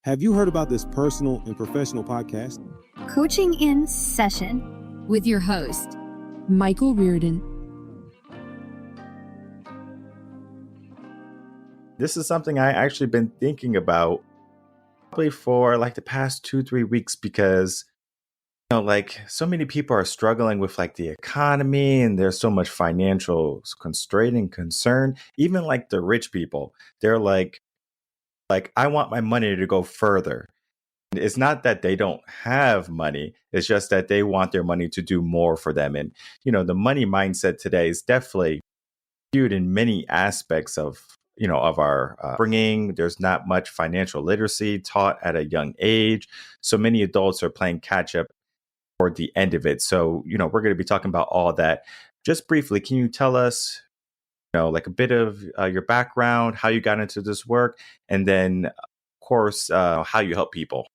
Have you heard about this personal and professional podcast? Coaching in Session with your host, Michael Rearden. This is something I actually been thinking about probably for like the past 2-3 weeks because like so many people are struggling with like the economy and there's so much financial constraint and concern. Even like the rich people, they're like I want my money to go further. It's not that they don't have money. It's just that they want their money to do more for them. And, the money mindset today is definitely viewed in many aspects of our bringing. There's not much financial literacy taught at a young age. So many adults are playing catch up toward the end of it. So, we're going to be talking about all that. Just briefly, can you tell us, like a bit of your background, how you got into this work, and then, of course, how you help people?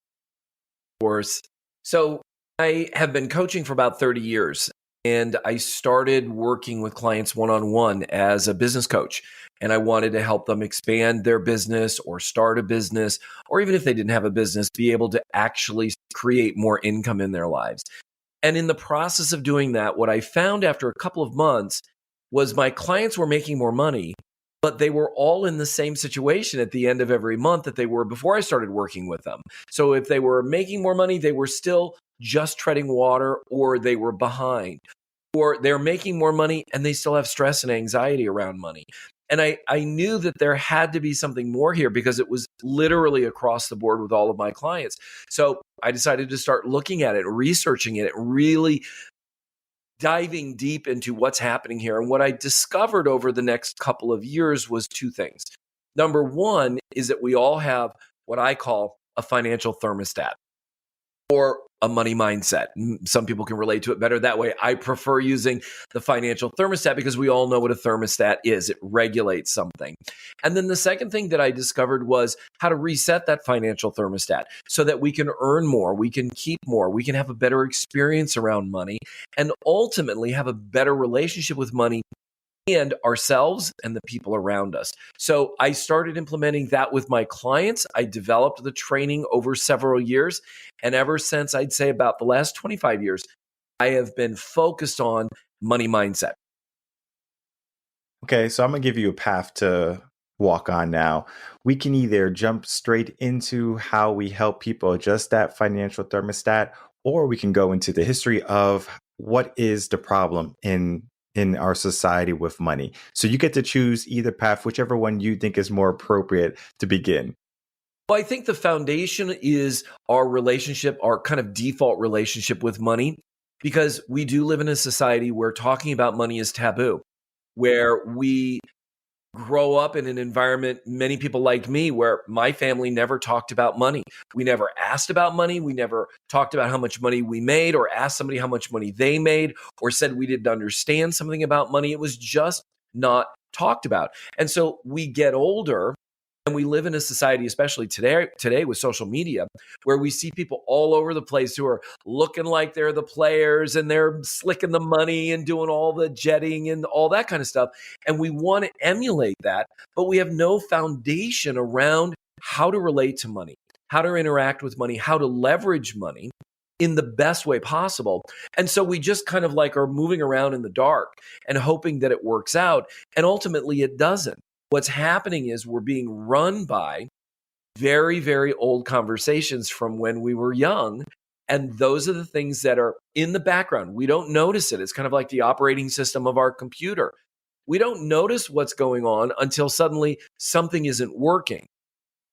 Course. So I have been coaching for about 30 years, and I started working with clients one-on-one as a business coach. And I wanted to help them expand their business or start a business, or even if they didn't have a business, be able to actually create more income in their lives. And in the process of doing that, what I found after a couple of months was my clients were making more money, but they were all in the same situation at the end of every month that they were before I started working with them. So if they were making more money, they were still just treading water, or they were behind, or they're making more money and they still have stress and anxiety around money. And I knew that there had to be something more here because it was literally across the board with all of my clients. So I decided to start looking at it, researching it, really diving deep into what's happening here. And what I discovered over the next couple of years was two things. Number one is that we all have what I call a financial thermostat or a money mindset. Some people can relate to it better that way. I prefer using the financial thermostat because we all know what a thermostat is. It regulates something. And then the second thing that I discovered was how to reset that financial thermostat so that we can earn more, we can keep more, we can have a better experience around money, and ultimately have a better relationship with money and ourselves and the people around us. So I started implementing that with my clients. I developed the training over several years. And ever since, I'd say about the last 25 years, I have been focused on money mindset. Okay, so I'm going to give you a path to walk on now. We can either jump straight into how we help people adjust that financial thermostat, or we can go into the history of what is the problem in our society with money. So you get to choose either path, whichever one you think is more appropriate to begin. Well, I think the foundation is our relationship, our kind of default relationship with money, because we do live in a society where talking about money is taboo, where we grow up in an environment, many people like me, where my family never talked about money. We never asked about money. We never talked about how much money we made or asked somebody how much money they made or said we didn't understand something about money. It was just not talked about. And so we get older and we live in a society, especially today with social media, where we see people all over the place who are looking like they're the players and they're slicking the money and doing all the jetting and all that kind of stuff. And we want to emulate that, but we have no foundation around how to relate to money, how to interact with money, how to leverage money in the best way possible. And so we just kind of like are moving around in the dark and hoping that it works out. And ultimately it doesn't. What's happening is we're being run by very, very old conversations from when we were young. And those are the things that are in the background. We don't notice it. It's kind of like the operating system of our computer. We don't notice what's going on until suddenly something isn't working.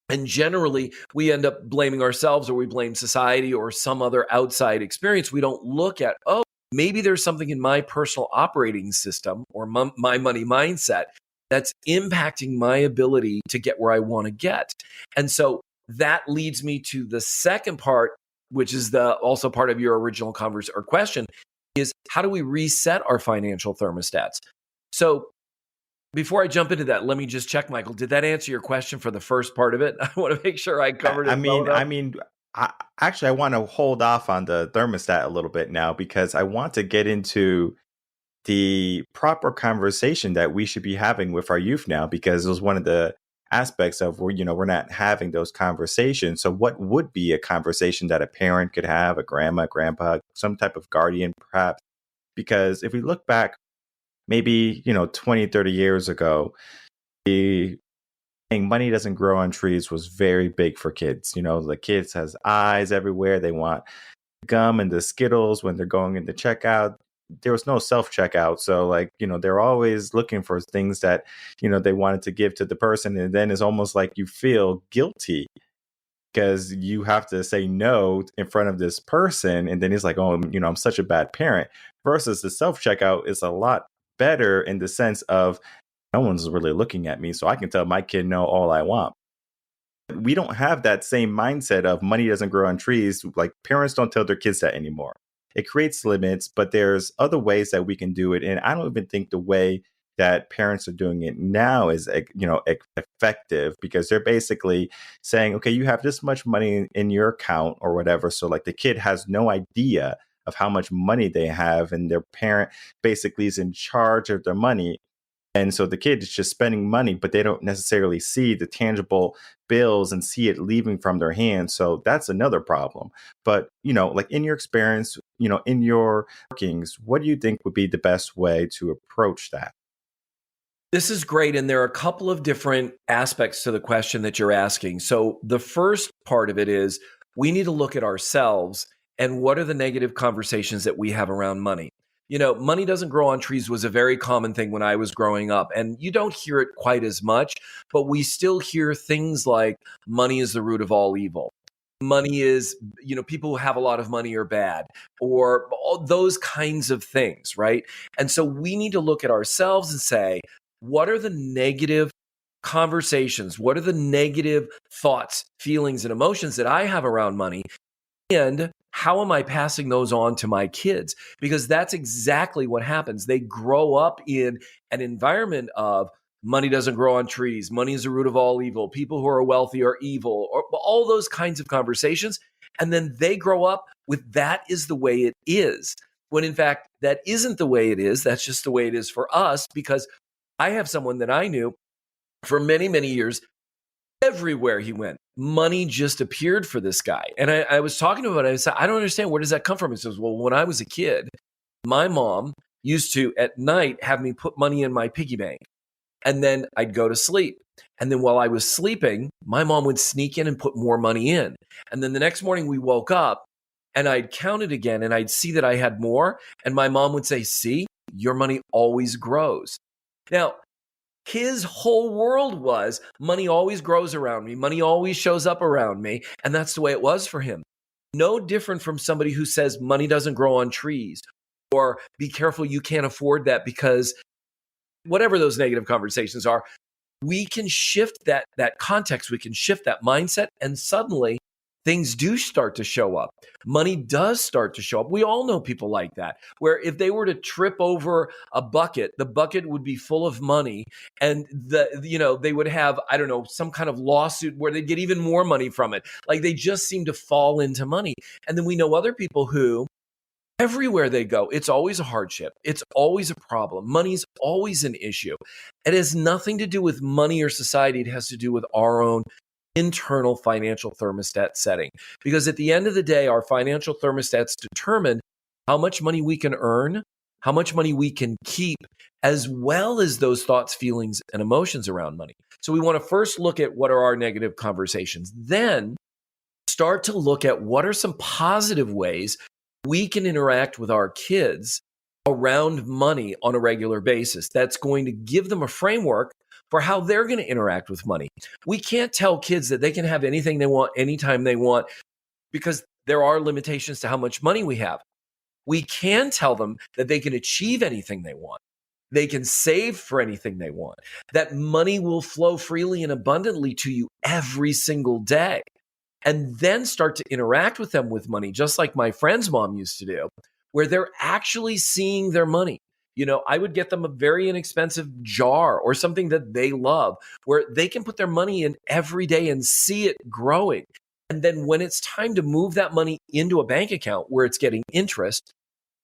And generally, we end up blaming ourselves or we blame society or some other outside experience. We don't look at, oh, maybe there's something in my personal operating system or my money mindset that's impacting my ability to get where I want to get. And so that leads me to the second part, which is also part of your original question, is how do we reset our financial thermostats? So before I jump into that, let me just check, Michael, did that answer your question for the first part of it? I want to make sure I covered it. I want to hold off on the thermostat a little bit now because I want to get into the proper conversation that we should be having with our youth now, because it was one of the aspects of where, we're not having those conversations. So what would be a conversation that a parent could have, a grandma, grandpa, some type of guardian, perhaps? Because if we look back, maybe, 20, 30 years ago, the saying money doesn't grow on trees was very big for kids. The kids has eyes everywhere. They want gum and the Skittles when they're going into checkout. There was no self checkout. So they're always looking for things that, they wanted to give to the person. And then it's almost like you feel guilty because you have to say no in front of this person. And then it's like, oh, I'm such a bad parent, versus the self checkout is a lot better in the sense of no one's really looking at me. So I can tell my kid no all I want. We don't have that same mindset of money doesn't grow on trees. Like, parents don't tell their kids that anymore. It creates limits, but there's other ways that we can do it. And I don't even think the way that parents are doing it now is, effective, because they're basically saying, okay, you have this much money in your account or whatever. So the kid has no idea of how much money they have, and their parent basically is in charge of their money. And so the kid is just spending money, but they don't necessarily see the tangible bills and see it leaving from their hands. So that's another problem. But, in your experience, in your workings, what do you think would be the best way to approach that? This is great. And there are a couple of different aspects to the question that you're asking. So the first part of it is we need to look at ourselves and what are the negative conversations that we have around money. Money doesn't grow on trees was a very common thing when I was growing up. And you don't hear it quite as much, but we still hear things like money is the root of all evil. Money is, people who have a lot of money are bad, or all those kinds of things, right? And so we need to look at ourselves and say, what are the negative conversations? What are the negative thoughts, feelings, and emotions that I have around money? And how am I passing those on to my kids? Because that's exactly what happens. They grow up in an environment of money doesn't grow on trees. Money is the root of all evil. People who are wealthy are evil, or all those kinds of conversations. And then they grow up with that is the way it is. When in fact, that isn't the way it is. That's just the way it is for us, because I have someone that I knew for many, many years. Everywhere he went, money just appeared for this guy. And I was talking to him and I said, I don't understand. Where does that come from? He says, well, when I was a kid, my mom used to at night have me put money in my piggy bank. And then I'd go to sleep. And then while I was sleeping, my mom would sneak in and put more money in. And then the next morning we woke up and I'd count it again and I'd see that I had more. And my mom would say, see, your money always grows. Now, his whole world was money always grows around me. Money always shows up around me. And that's the way it was for him. No different from somebody who says money doesn't grow on trees, or be careful, you can't afford that, because whatever those negative conversations are, we can shift that context. We can shift that mindset, and suddenly things do start to show up. Money does start to show up. We all know people like that, where if they were to trip over a bucket, the bucket would be full of money, and they would have, I don't know, some kind of lawsuit where they'd get even more money from it. Like, they just seem to fall into money. And then we know other people who, everywhere they go, it's always a hardship. It's always a problem. Money's always an issue. It has nothing to do with money or society. It has to do with our own internal financial thermostat setting. Because at the end of the day, our financial thermostats determine how much money we can earn, how much money we can keep, as well as those thoughts, feelings, and emotions around money. So we want to first look at what are our negative conversations. Then start to look at what are some positive ways we can interact with our kids around money on a regular basis. That's going to give them a framework for how they're going to interact with money. We can't tell kids that they can have anything they want, anytime they want, because there are limitations to how much money we have. We can tell them that they can achieve anything they want. They can save for anything they want. That money will flow freely and abundantly to you every single day. And then start to interact with them with money, just like my friend's mom used to do, where they're actually seeing their money. I would get them a very inexpensive jar or something that they love, where they can put their money in every day and see it growing. And then when it's time to move that money into a bank account where it's getting interest,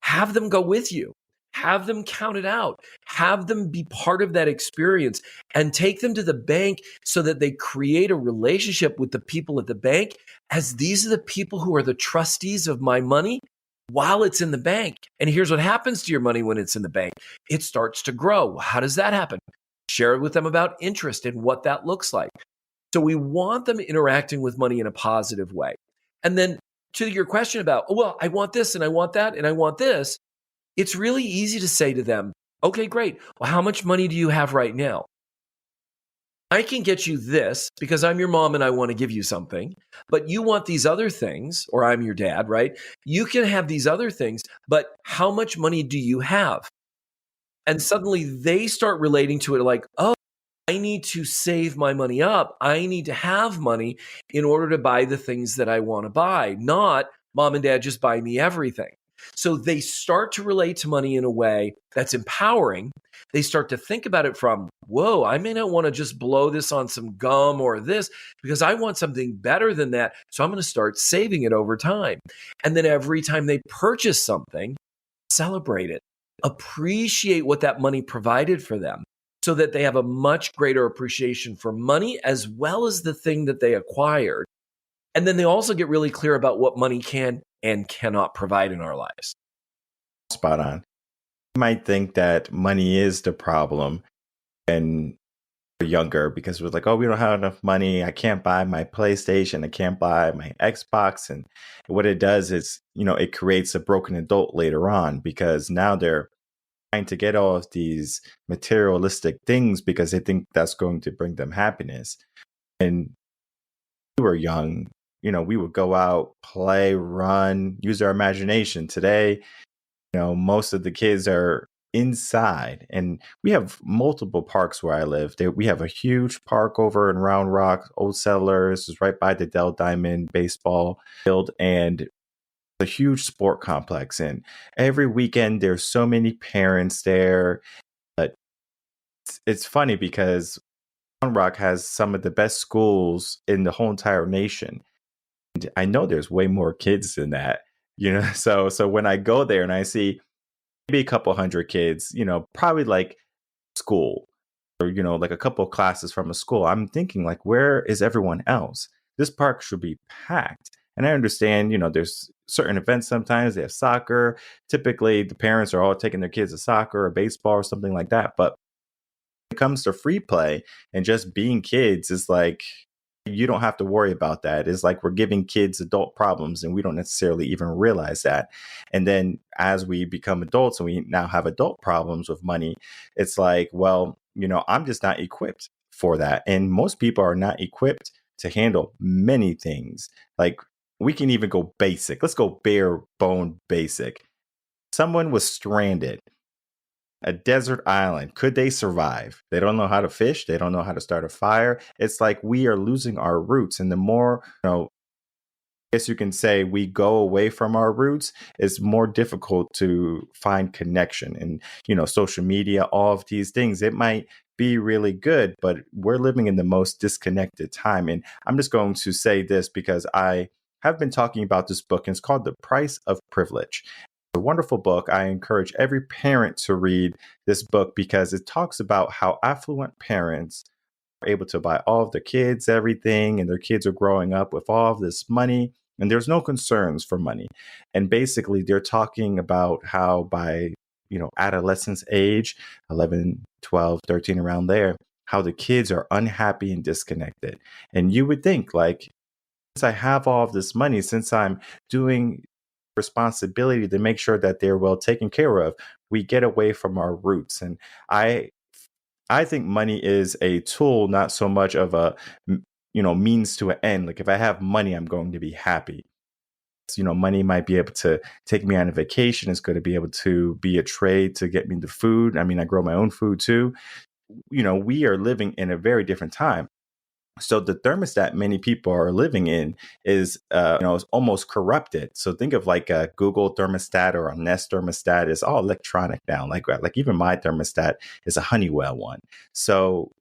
have them go with you Have them count it out. Have them be part of that experience and take them to the bank so that they create a relationship with the people at the bank as these are the people who are the trustees of my money while it's in the bank. And here's what happens to your money when it's in the bank. It starts to grow. How does that happen? Share with them about interest and what that looks like. So we want them interacting with money in a positive way. And then to your question about, well, I want this and I want that and I want this. It's really easy to say to them, okay, great. Well, how much money do you have right now? I can get you this because I'm your mom and I want to give you something, but you want these other things, or I'm your dad, right? You can have these other things, but how much money do you have? And suddenly they start relating to it like, oh, I need to save my money up. I need to have money in order to buy the things that I want to buy, not mom and dad just buy me everything. So they start to relate to money in a way that's empowering. They start to think about it from, whoa, I may not want to just blow this on some gum or this because I want something better than that. So I'm going to start saving it over time. And then every time they purchase something, celebrate it, appreciate what that money provided for them so that they have a much greater appreciation for money as well as the thing that they acquired. And then they also get really clear about what money can and cannot provide in our lives. Spot on. You might think that money is the problem and we're younger because we're like, oh, we don't have enough money. I can't buy my PlayStation. I can't buy my Xbox. And what it does is, it creates a broken adult later on because now they're trying to get all of these materialistic things because they think that's going to bring them happiness. And we were young. We would go out, play, run, use our imagination. Today, most of the kids are inside, and we have multiple parks where I live. We have a huge park over in Round Rock, Old Settlers, is right by the Dell Diamond baseball field, and a huge sport complex. And every weekend, there's so many parents there. But it's funny because Round Rock has some of the best schools in the whole entire nation. I know there's way more kids than that, so when I go there and I see maybe a couple hundred kids, probably like school or, like a couple of classes from a school, I'm thinking like, where is everyone else? This park should be packed. And I understand, there's certain events sometimes they have soccer. Typically the parents are all taking their kids to soccer or baseball or something like that. But when it comes to free play and just being kids, it's like, you don't have to worry about that. It's like we're giving kids adult problems and we don't necessarily even realize that. And then as we become adults and we now have adult problems with money, it's like, well, I'm just not equipped for that. And most people are not equipped to handle many things. Like we can even go basic. Let's go bare bone basic. Someone was stranded. A desert island. Could they survive? They don't know how to fish. They don't know how to start a fire. It's like we are losing our roots. And the more, I guess you can say we go away from our roots, it's more difficult to find connection. And, social media, all of these things, it might be really good, but we're living in the most disconnected time. And I'm just going to say this because I have been talking about this book, and it's called The Price of Privilege. A wonderful book. I encourage every parent to read this book because it talks about how affluent parents are able to buy all of their kids everything, and their kids are growing up with all of this money, and there's no concerns for money. And basically, they're talking about how by adolescence age, 11, 12, 13, around there, how the kids are unhappy and disconnected. And you would think like, since I have all of this money, since I'm doing responsibility to make sure that they're well taken care of, we get away from our roots. And I think money is a tool, not so much of a means to an end. Like if I have money, I'm going to be happy. Money might be able to take me on a vacation. It's going to be able to be a trade to get me the food. I mean, I grow my own food too. We are living in a very different time. So the thermostat many people are living in is, is almost corrupted. So think of like a Google thermostat or a Nest thermostat. It's all electronic now. Like even my thermostat is a Honeywell one. So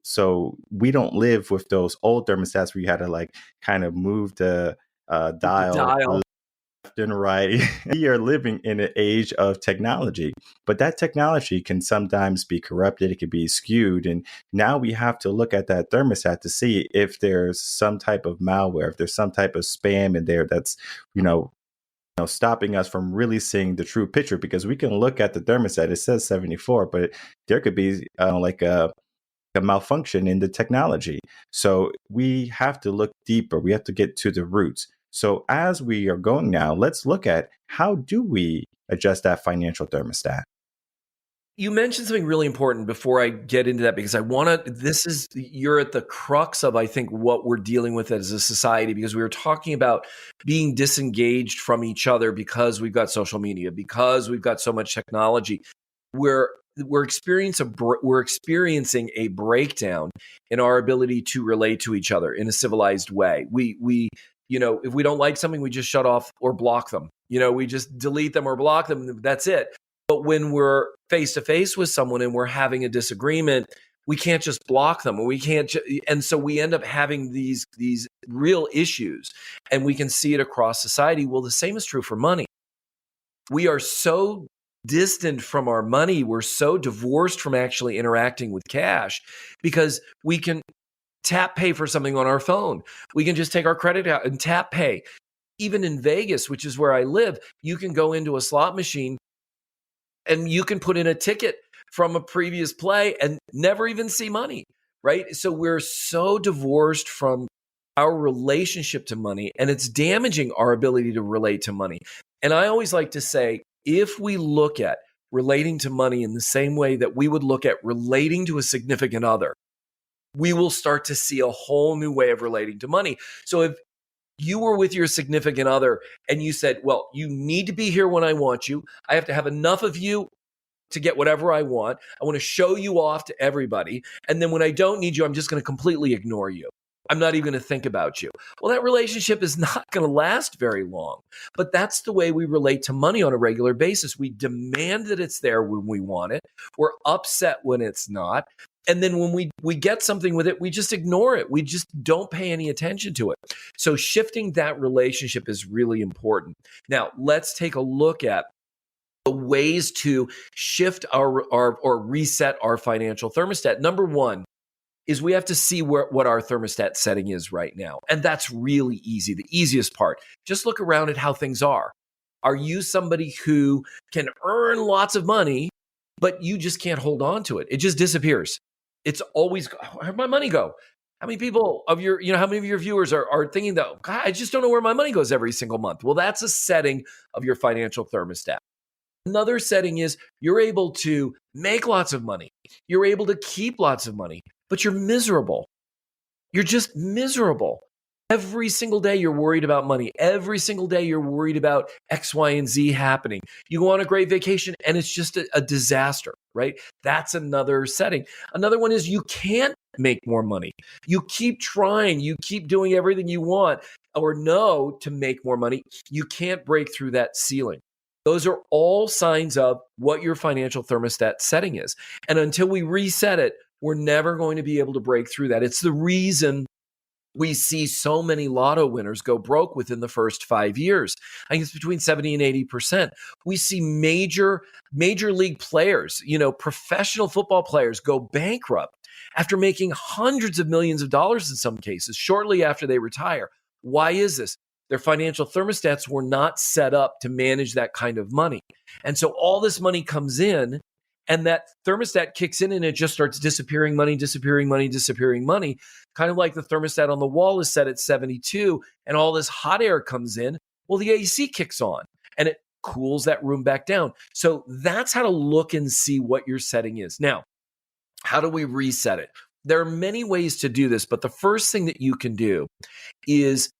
we don't live with those old thermostats where you had to like kind of move the dial Dial. left and right. We are living in an age of technology, but that technology can sometimes be corrupted. It can be skewed. And now we have to look at that thermostat to see if there's some type of malware, if there's some type of spam in there that's, stopping us from really seeing the true picture, because we can look at the thermostat, it says 74, but there could be like a malfunction in the technology. So we have to look deeper. We have to get to the roots. So as we are going now, let's look at how do we adjust that financial thermostat? You mentioned something really important before I get into that, because you're at the crux of, I think, what we're dealing with as a society, because we were talking about being disengaged from each other because we've got social media, because we've got so much technology. We're experiencing a breakdown in our ability to relate to each other in a civilized way. We if we don't like something, we just shut off or block them. We just delete them or block them. That's it. But when we're face to face with someone and we're having a disagreement, we can't just block them, and so we end up having these real issues, and we can see it across society. Well, the same is true for money. We are so distant from our money. We're so divorced from actually interacting with cash, because we can tap pay for something on our phone. We can just take our credit out and tap pay. Even in Vegas, which is where I live, you can go into a slot machine and you can put in a ticket from a previous play and never even see money, right? So we're so divorced from our relationship to money, and it's damaging our ability to relate to money. And I always like to say, if we look at relating to money in the same way that we would look at relating to a significant other, we will start to see a whole new way of relating to money. So if you were with your significant other and you said, well, you need to be here when I want you. I have to have enough of you to get whatever I want. I want to show you off to everybody. And then when I don't need you, I'm just going to completely ignore you. I'm not even going to think about you. Well, that relationship is not going to last very long. But that's the way we relate to money on a regular basis. We demand that it's there when we want it. We're upset when it's not. And then when we get something with it, we just ignore it. We just don't pay any attention to it. So shifting that relationship is really important. Now, let's take a look at the ways to shift or reset our financial thermostat. Number one is we have to see what our thermostat setting is right now. And that's really easy, the easiest part. Just look around at how things are. Are you somebody who can earn lots of money, but you just can't hold on to it? It just disappears. It's always, where'd my money go? How many people how many of your viewers are thinking that, God, I just don't know where my money goes every single month? Well, that's a setting of your financial thermostat. Another setting is you're able to make lots of money. You're able to keep lots of money, but you're miserable. You're just miserable. Every single day you're worried about money. Every single day you're worried about X, Y, and Z happening. You go on a great vacation and it's just a disaster, right? That's another setting. Another one is you can't make more money. You keep trying. You keep doing everything you want or know to make more money. You can't break through that ceiling. Those are all signs of what your financial thermostat setting is. And until we reset it, we're never going to be able to break through that. It's the reason we see so many lotto winners go broke within the first 5 years. I think it's between 70 and 80%. We see major league players, professional football players go bankrupt after making hundreds of millions of dollars in some cases shortly after they retire. Why is this? Their financial thermostats were not set up to manage that kind of money. And so all this money comes in, and that thermostat kicks in and it just starts disappearing money, kind of like the thermostat on the wall is set at 72 and all this hot air comes in. Well, the AC kicks on and it cools that room back down. So that's how to look and see what your setting is. Now, how do we reset it? There are many ways to do this, but the first thing that you can do is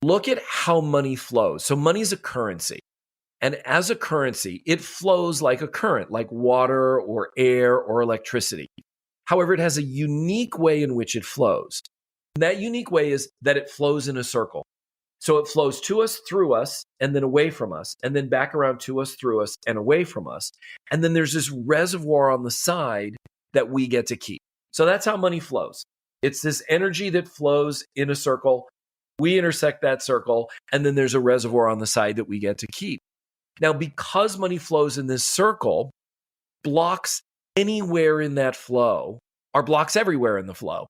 look at how money flows. So money is a currency. And as a currency, it flows like a current, like water or air or electricity. However, it has a unique way in which it flows. And that unique way is that it flows in a circle. So it flows to us, through us, and then away from us, and then back around to us, through us, and away from us. And then there's this reservoir on the side that we get to keep. So that's how money flows. It's this energy that flows in a circle. We intersect that circle, and then there's a reservoir on the side that we get to keep. Now, because money flows in this circle, blocks anywhere in that flow are blocks everywhere in the flow.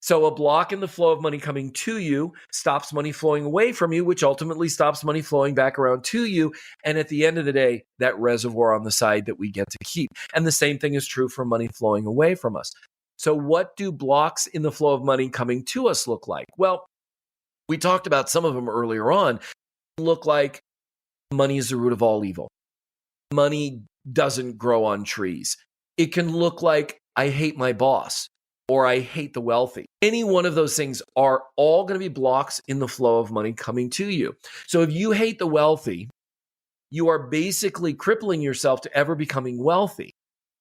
So a block in the flow of money coming to you stops money flowing away from you, which ultimately stops money flowing back around to you. And at the end of the day, that reservoir on the side that we get to keep. And the same thing is true for money flowing away from us. So what do blocks in the flow of money coming to us look like? Well, we talked about some of them earlier on. Look like money is the root of all evil. Money doesn't grow on trees. It can look like I hate my boss or I hate the wealthy. Any one of those things are all going to be blocks in the flow of money coming to you. So if you hate the wealthy, you are basically crippling yourself to ever becoming wealthy.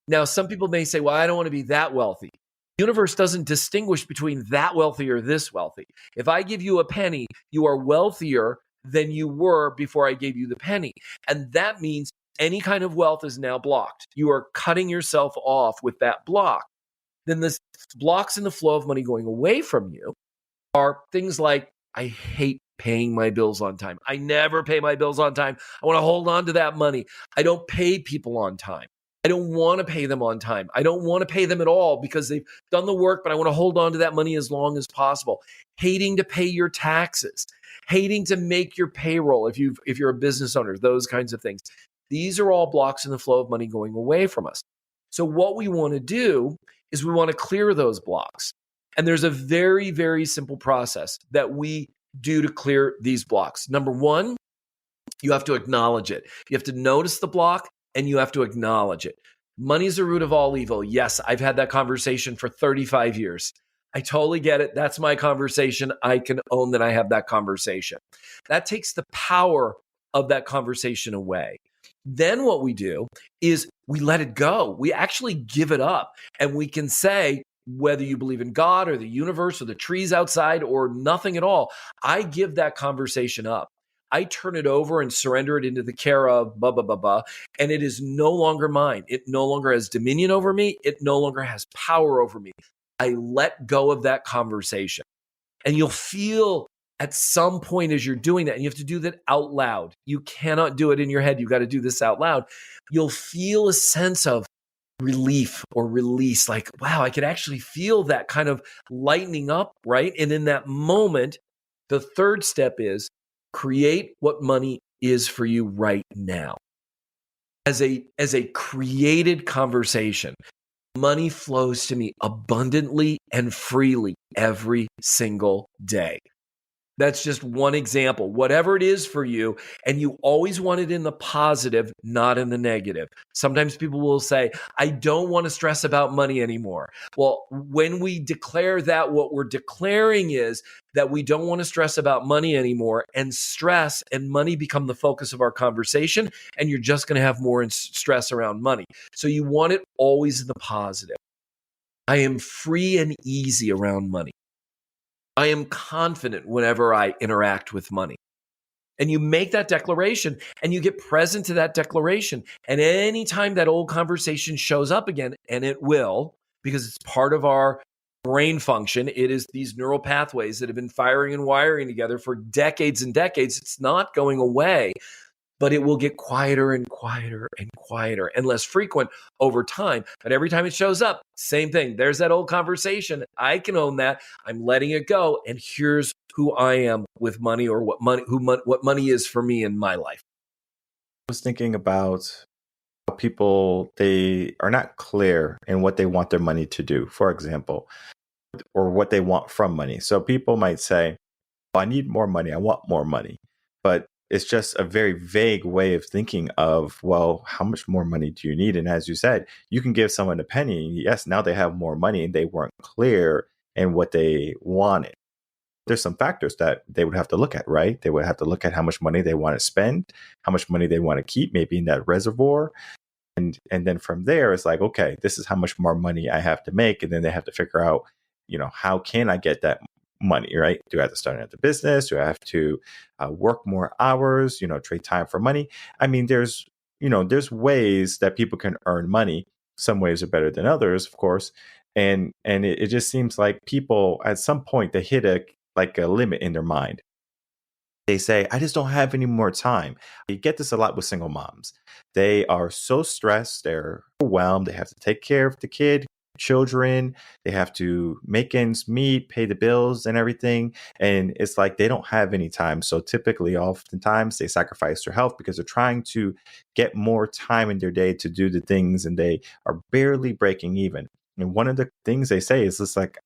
Now, some people may say, well, I don't want to be that wealthy. The universe doesn't distinguish between that wealthy or this wealthy. If I give you a penny, you are wealthier than you were before I gave you the penny. And that means any kind of wealth is now blocked. You are cutting yourself off with that block. Then the blocks in the flow of money going away from you are things like, I hate paying my bills on time. I never pay my bills on time. I want to hold on to that money. I don't pay people on time. I don't want to pay them on time. I don't want to pay them at all because they've done the work, but I want to hold on to that money as long as possible. Hating to pay your taxes, hating to make your payroll if you're a business owner, those kinds of things. These are all blocks in the flow of money going away from us. So what we want to do is we want to clear those blocks. And there's a very, very simple process that we do to clear these blocks. Number one, you have to acknowledge it. You have to notice the block and you have to acknowledge it. Money is the root of all evil. Yes, I've had that conversation for 35 years. I totally get it. That's my conversation. I can own that I have that conversation. That takes the power of that conversation away. Then what we do is we let it go. We actually give it up. And we can say, whether you believe in God or the universe or the trees outside or nothing at all, I give that conversation up. I turn it over and surrender it into the care of blah, blah, blah, blah. And it is no longer mine. It no longer has dominion over me. It no longer has power over me. I let go of that conversation. And you'll feel at some point as you're doing that, and you have to do that out loud. You cannot do it in your head. You've got to do this out loud. You'll feel a sense of relief or release, like, wow, I could actually feel that kind of lightening up, right? And in that moment, the third step is create what money is for you right now. As a created conversation, money flows to me abundantly and freely every single day. That's just one example. Whatever it is for you, and you always want it in the positive, not in the negative. Sometimes people will say, I don't want to stress about money anymore. Well, when we declare that, what we're declaring is that we don't want to stress about money anymore, and stress and money become the focus of our conversation, and you're just going to have more stress around money. So you want it always in the positive. I am free and easy around money. I am confident whenever I interact with money. And you make that declaration and you get present to that declaration. And anytime that old conversation shows up again, and it will, because it's part of our brain function, it is these neural pathways that have been firing and wiring together for decades and decades. It's not going away, but it will get quieter and quieter and quieter and less frequent over time. But every time it shows up, same thing. There's that old conversation. I can own that. I'm letting it go. And here's who I am with money, or what money is for me in my life. I was thinking about how people, they are not clear in what they want their money to do, for example, or what they want from money. So people might say, oh, I need more money. I want more money. But it's just a very vague way of thinking of, well, how much more money do you need? And as you said, you can give someone a penny. Yes, now they have more money and they weren't clear in what they wanted. There's some factors that they would have to look at, right? They would have to look at how much money they want to spend, how much money they want to keep, maybe in that reservoir. And then from there, it's like, okay, this is how much more money I have to make. And then they have to figure out, how can I get that money, right? Do I have to start another business? Do I have to work more hours, trade time for money? I mean, there's ways that people can earn money. Some ways are better than others, of course. And it just seems like people at some point they hit like a limit in their mind. They say, I just don't have any more time. You get this a lot with single moms. They are so stressed, they're overwhelmed, they have to take care of the kid, children, they have to make ends meet, pay the bills and everything. And it's like they don't have any time. So typically, oftentimes, they sacrifice their health because they're trying to get more time in their day to do the things, and they are barely breaking even. And one of the things they say is just like,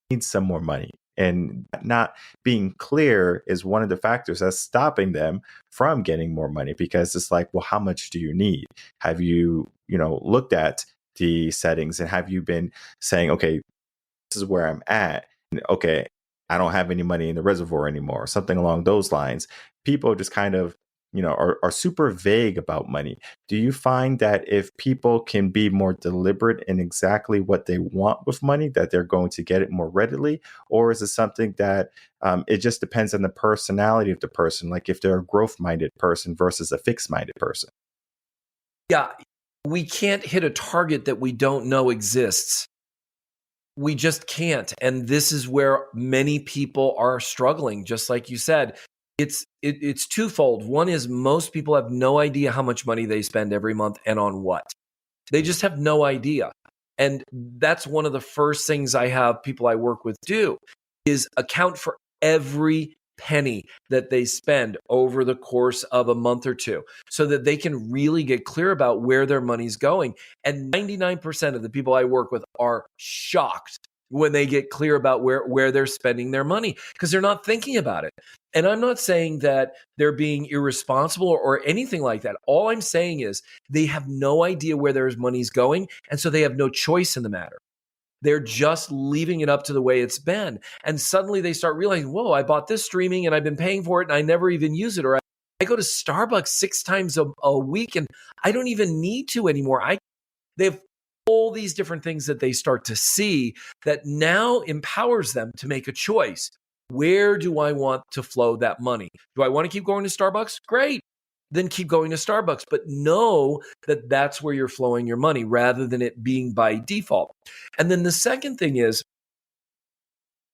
need some more money. And not being clear is one of the factors that's stopping them from getting more money, because it's like, well, how much do you need? Have you, looked at the settings, and have you been saying, okay, this is where I'm at. Okay, I don't have any money in the reservoir anymore, or something along those lines. People just kind of, are super vague about money. Do you find that if people can be more deliberate in exactly what they want with money, that they're going to get it more readily? Or is it something that it just depends on the personality of the person, like if they're a growth-minded person versus a fixed-minded person? Yeah, we can't hit a target that we don't know exists. We just can't. And this is where many people are struggling. Just like you said, it's twofold. One is most people have no idea how much money they spend every month and on what. They just have no idea. And that's one of the first things I have people I work with do is account for every penny that they spend over the course of a month or two, so that they can really get clear about where their money's going. And 99% of the people I work with are shocked when they get clear about where they're spending their money, because they're not thinking about it. And I'm not saying that they're being irresponsible or anything like that. All I'm saying is they have no idea where their money's going, and so they have no choice in the matter. They're just leaving it up to the way it's been. And suddenly they start realizing, whoa, I bought this streaming and I've been paying for it and I never even use it. Or I go to Starbucks 6 times a week and I don't even need to anymore. They have all these different things that they start to see that now empowers them to make a choice. Where do I want to flow that money? Do I want to keep going to Starbucks? Great. Then keep going to Starbucks, but know that that's where you're flowing your money rather than it being by default. And then the second thing is,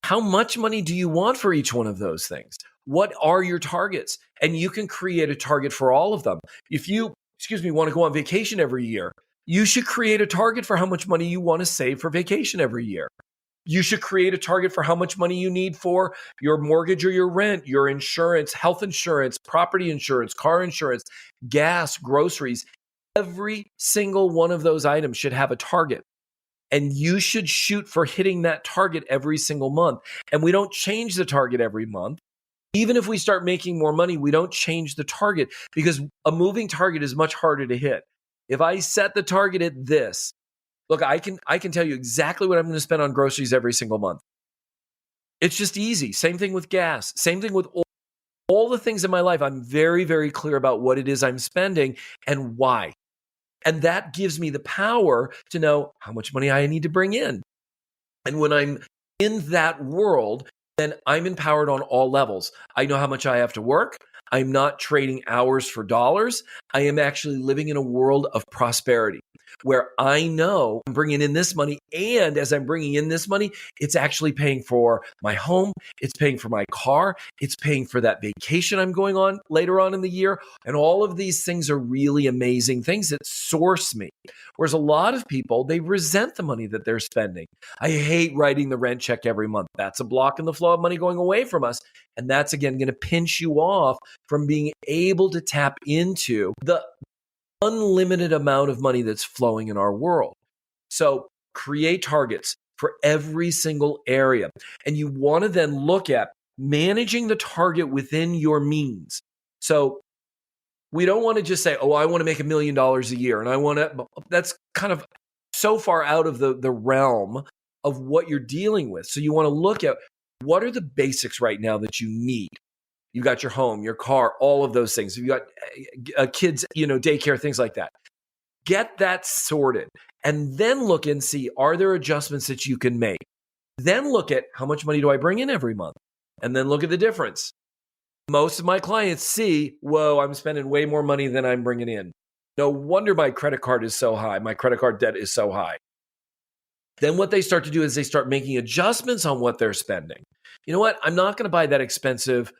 how much money do you want for each one of those things? What are your targets? And you can create a target for all of them. If you, want to go on vacation every year, you should create a target for how much money you want to save for vacation every year. You should create a target for how much money you need for your mortgage or your rent, your insurance, health insurance, property insurance, car insurance, gas, groceries. Every single one of those items should have a target. And you should shoot for hitting that target every single month. And we don't change the target every month. Even if we start making more money, we don't change the target, because a moving target is much harder to hit. If I set the target at this, look, I can tell you exactly what I'm going to spend on groceries every single month. It's just easy. Same thing with gas. Same thing with all the things in my life. I'm very, very clear about what it is I'm spending and why. And that gives me the power to know how much money I need to bring in. And when I'm in that world, then I'm empowered on all levels. I know how much I have to work. I'm not trading hours for dollars. I am actually living in a world of prosperity where I know I'm bringing in this money. And as I'm bringing in this money, it's actually paying for my home. It's paying for my car. It's paying for that vacation I'm going on later on in the year. And all of these things are really amazing things that source me. Whereas a lot of people, they resent the money that they're spending. I hate writing the rent check every month. That's a block in the flow of money going away from us. And that's, again, going to pinch you off from being able to tap into the unlimited amount of money that's flowing in our world. So create targets for every single area. And you want to then look at managing the target within your means. So we don't want to just say, oh, I want to make $1 million a year. And I want to, that's kind of so far out of the realm of what you're dealing with. So you want to look at what are the basics right now that you need. You got your home, your car, all of those things. You got kids, daycare, things like that. Get that sorted and then look and see, are there adjustments that you can make? Then look at how much money do I bring in every month? And then look at the difference. Most of my clients see, whoa, I'm spending way more money than I'm bringing in. No wonder my credit card is so high. My credit card debt is so high. Then what they start to do is they start making adjustments on what they're spending. You know what? I'm not going to buy that expensive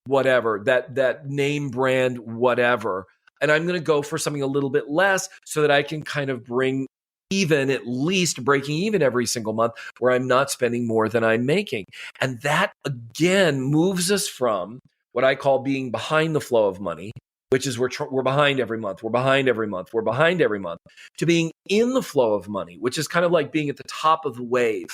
whatever, that name brand whatever. And I'm going to go for something a little bit less so that I can kind of bring even, at least breaking even every single month, where I'm not spending more than I'm making. And that again moves us from what I call being behind the flow of money, which is we're behind every month, we're behind every month, we're behind every month, to being in the flow of money, which is kind of like being at the top of the wave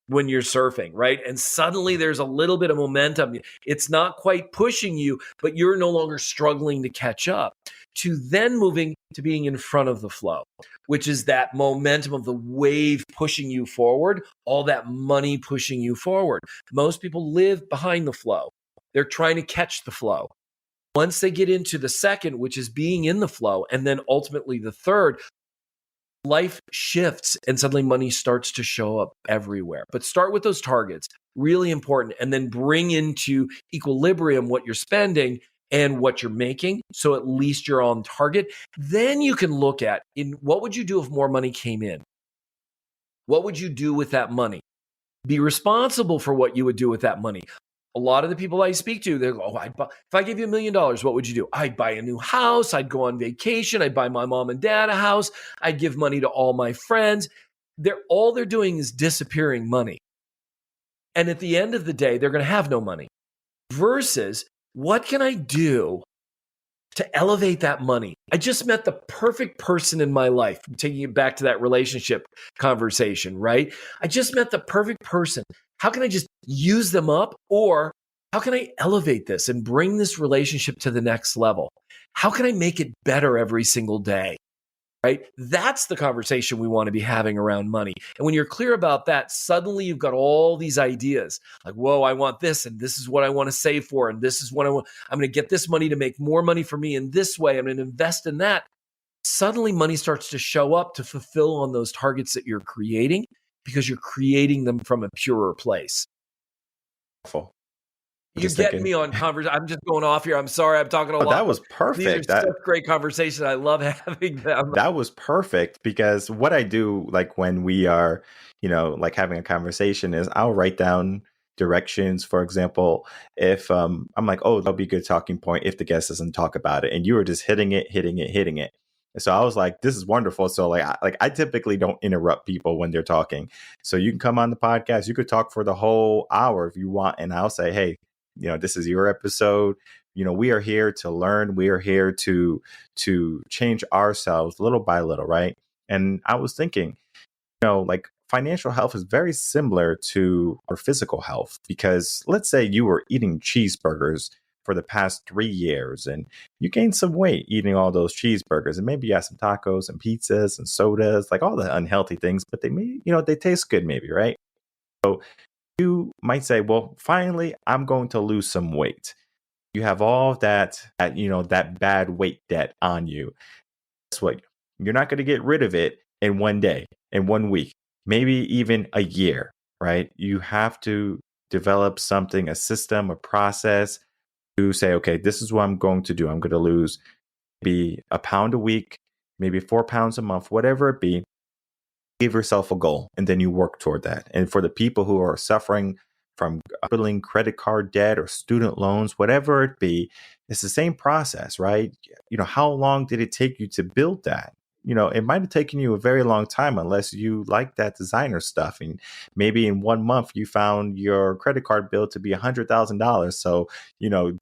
when you're surfing, right? And suddenly there's a little bit of momentum. It's not quite pushing you, but you're no longer struggling to catch up, to then moving to being in front of the flow, which is that momentum of the wave pushing you forward, all that money pushing you forward. Most people live behind the flow. They're trying to catch the flow. Once they get into the second, which is being in the flow, and then ultimately the third, life shifts and suddenly money starts to show up everywhere. But start with those targets, really important, and then bring into equilibrium what you're spending and what you're making. So at least you're on target. Then you can look at what would you do if more money came in? What would you do with that money? Be responsible for what you would do with that money. A lot of the people I speak to, they go, if I gave you $1 million, what would you do? I'd buy a new house. I'd go on vacation. I'd buy my mom and dad a house. I'd give money to all my friends. All they're doing is disappearing money. And at the end of the day, they're going to have no money. Versus, what can I do to elevate that money? I just met the perfect person in my life. I'm taking it back to that relationship conversation, right? I just met the perfect person. How can I just use them up? Or how can I elevate this and bring this relationship to the next level? How can I make it better every single day? Right? That's the conversation we want to be having around money. And when you're clear about that, suddenly you've got all these ideas like, whoa, I want this, and this is what I want to save for, and this is what I want. I'm going to get this money to make more money for me in this way. I'm going to invest in that. Suddenly money starts to show up to fulfill on those targets that you're creating, because you're creating them from a purer place. You get me on conversation. I'm just going off here. I'm sorry. I'm talking a lot. That was perfect. These are such great conversations. I love having them. That was perfect, because what I do, like when we are, like having a conversation, is I'll write down directions. For example, if I'm like, oh, that'll be a good talking point if the guest doesn't talk about it, and you were just hitting it. And so I was like, this is wonderful. So I typically don't interrupt people when they're talking. So you can come on the podcast. You could talk for the whole hour if you want. And I'll say, hey, this is your episode. We are here to learn. We are here to change ourselves little by little, right? And I was thinking, like financial health is very similar to our physical health, because let's say you were eating cheeseburgers for the past 3 years and you gained some weight eating all those cheeseburgers, and maybe you had some tacos and pizzas and sodas, like all the unhealthy things, but they may, they taste good maybe, right? So you might say, well, finally, I'm going to lose some weight. You have all of that, that bad weight debt on you. Guess what? You're not going to get rid of it in one day, in 1 week, maybe even a year, right? You have to develop something, a system, a process to say, okay, this is what I'm going to do. I'm going to lose maybe a pound a week, maybe 4 pounds a month, whatever it be. Give yourself a goal, and then you work toward that. And for the people who are suffering from crippling credit card debt or student loans, whatever it be, it's the same process, right? How long did it take you to build that? It might have taken you a very long time, unless you like that designer stuff. And maybe in 1 month you found your credit card bill to be $100,000. So,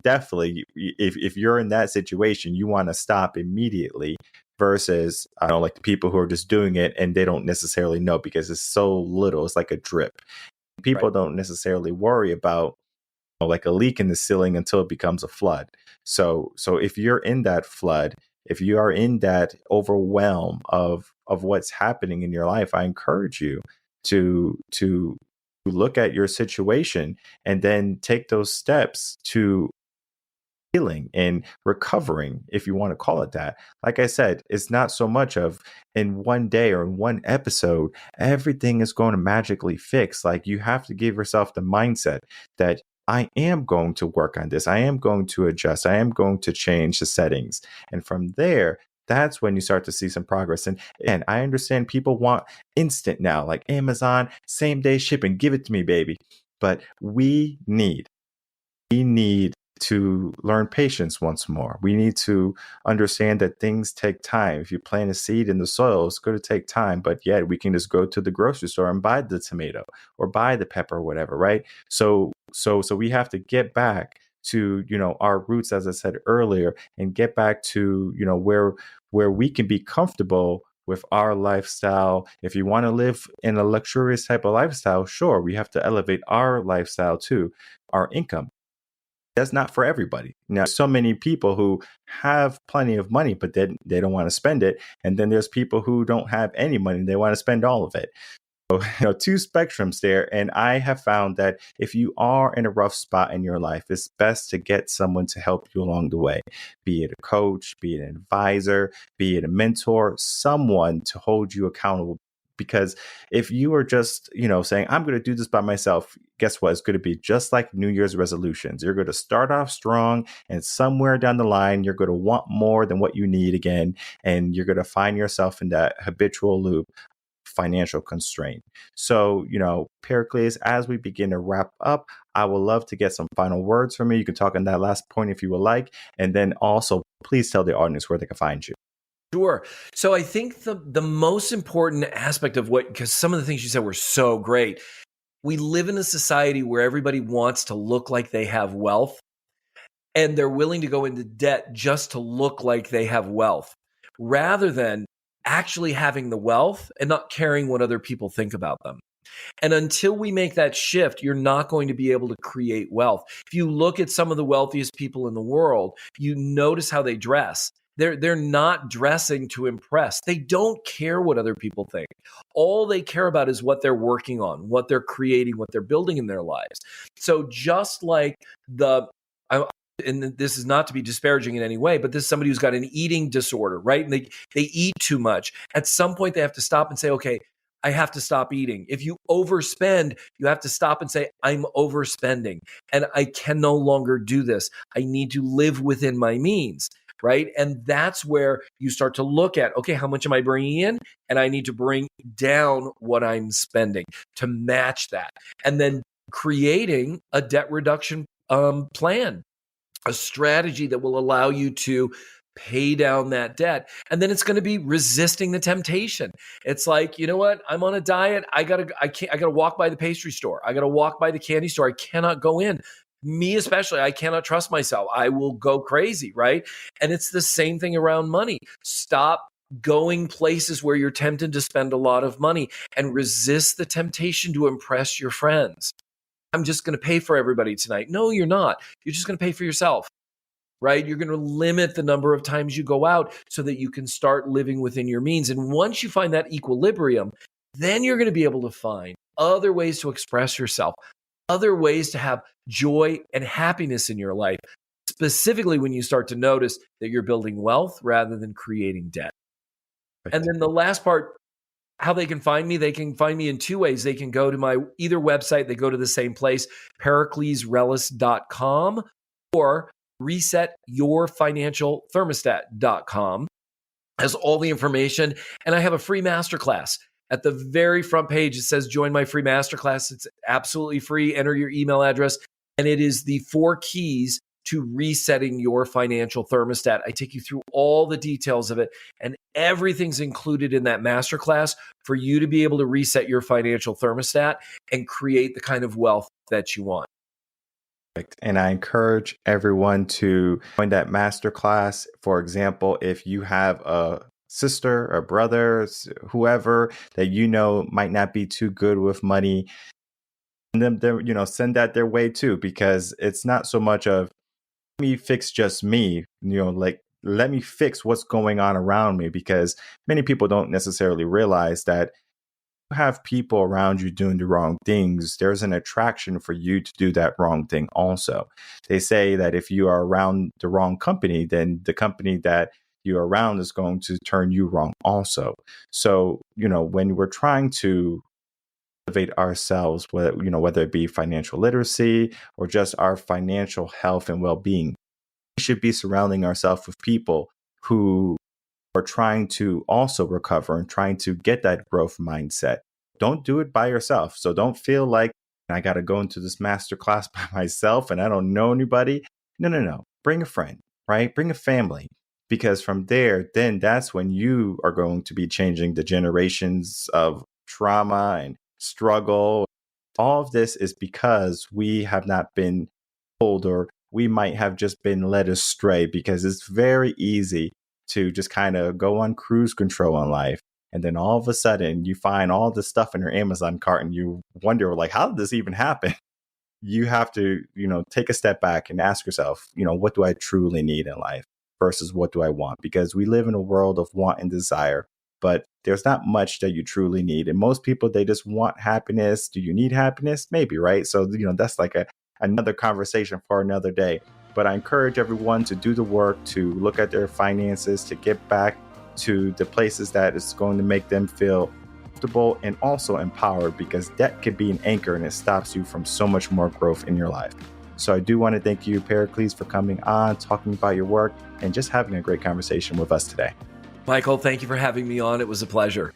definitely if you're in that situation, you want to stop immediately. Versus, like the people who are just doing it and they don't necessarily know, because it's so little. It's like a drip. People don't necessarily worry about like a leak in the ceiling until it becomes a flood. So if you're in that flood, if you are in that overwhelm of what's happening in your life, I encourage you to look at your situation and then take those steps to healing and recovering, if you want to call it that. Like I said, it's not so much of in one day or in one episode, everything is going to magically fix. Like you have to give yourself the mindset that I am going to work on this. I am going to adjust. I am going to change the settings. And from there, that's when you start to see some progress. And I understand people want instant now, like Amazon, same day shipping, give it to me, baby. But we need to learn patience once more. We need to understand that things take time. If you plant a seed in the soil, it's going to take time, but yet we can just go to the grocery store and buy the tomato or buy the pepper or whatever, right? So we have to get back to, our roots, as I said earlier, and get back to, where we can be comfortable with our lifestyle. If you want to live in a luxurious type of lifestyle, sure, we have to elevate our lifestyle too, our income. That's not for everybody. Now, so many people who have plenty of money, but they don't want to spend it. And then there's people who don't have any money and they want to spend all of it. So, two spectrums there. And I have found that if you are in a rough spot in your life, it's best to get someone to help you along the way, be it a coach, be it an advisor, be it a mentor, someone to hold you accountable. Because if you are just, saying, I'm going to do this by myself, guess what? It's going to be just like New Year's resolutions. You're going to start off strong, and somewhere down the line, you're going to want more than what you need again. And you're going to find yourself in that habitual loop, financial constraint. So, Pericles, as we begin to wrap up, I would love to get some final words from you. You can talk on that last point if you would like. And then also, please tell the audience where they can find you. Sure. So I think the most important aspect of because some of the things you said were so great. We live in a society where everybody wants to look like they have wealth, and they're willing to go into debt just to look like they have wealth, rather than actually having the wealth and not caring what other people think about them. And until we make that shift, you're not going to be able to create wealth. If you look at some of the wealthiest people in the world, you notice how they dress. They're not dressing to impress. They don't care what other people think. All they care about is what they're working on, what they're creating, what they're building in their lives. So just like and this is not to be disparaging in any way, but this is somebody who's got an eating disorder, right? And they eat too much. At some point, they have to stop and say, okay, I have to stop eating. If you overspend, you have to stop and say, I'm overspending and I can no longer do this. I need to live within my means. Right. And that's where you start to look at, okay, how much am I bringing in? And I need to bring down what I'm spending to match that. And then creating a debt reduction plan, a strategy that will allow you to pay down that debt. And then it's going to be resisting the temptation. It's like, you know what? I'm on a diet. I gotta walk by the pastry store. I gotta walk by the candy store. I cannot go in. Me especially, I cannot trust myself. I will go crazy, right? And it's the same thing around money. Stop going places where you're tempted to spend a lot of money and resist the temptation to impress your friends. I'm just going to pay for everybody tonight. No, you're not. You're just going to pay for yourself, right? You're going to limit the number of times you go out so that you can start living within your means. And once you find that equilibrium, then you're going to be able to find other ways to express yourself, other ways to have joy and happiness in your life, specifically when you start to notice that you're building wealth rather than creating debt. Right. And then the last part, how they can find me in two ways. They can go to my either website, they go to the same place, periclesrellas.com or resetyourfinancialthermostat.com. Has all the information. And I have a free masterclass. At the very front page, it says, join my free masterclass. It's absolutely free. Enter your email address. And it is the 4 keys to resetting your financial thermostat. I take you through all the details of it, and everything's included in that masterclass for you to be able to reset your financial thermostat and create the kind of wealth that you want. And I encourage everyone to join that masterclass. For example, if you have a sister or brother, whoever that might not be too good with money, and them, send that their way too, because it's not so much of me fix just me, like let me fix what's going on around me, because many people don't necessarily realize that you have people around you doing the wrong things. There's an attraction for you to do that wrong thing also. They say that if you are around the wrong company, then the company that you're around is going to turn you wrong also. So, when we're trying to elevate ourselves, whether it be financial literacy or just our financial health and well-being, we should be surrounding ourselves with people who are trying to also recover and trying to get that growth mindset. Don't do it by yourself. So don't feel like I got to go into this master class by myself and I don't know anybody. No. Bring a friend, right? Bring a family, because from there, then that's when you are going to be changing the generations of trauma and struggle. All of this is because we have not been told, or we might have just been led astray, because it's very easy to just kind of go on cruise control in life. And then all of a sudden you find all this stuff in your Amazon cart and you wonder, like, how did this even happen? You have to, take a step back and ask yourself, what do I truly need in life versus what do I want? Because we live in a world of want and desire, but there's not much that you truly need. And most people, they just want happiness. Do you need happiness? Maybe, right? So, that's like another conversation for another day. But I encourage everyone to do the work, to look at their finances, to get back to the places that is going to make them feel comfortable and also empowered, because debt could be an anchor and it stops you from so much more growth in your life. So I do want to thank you, Pericles, for coming on, talking about your work, and just having a great conversation with us today. Michael, thank you for having me on. It was a pleasure.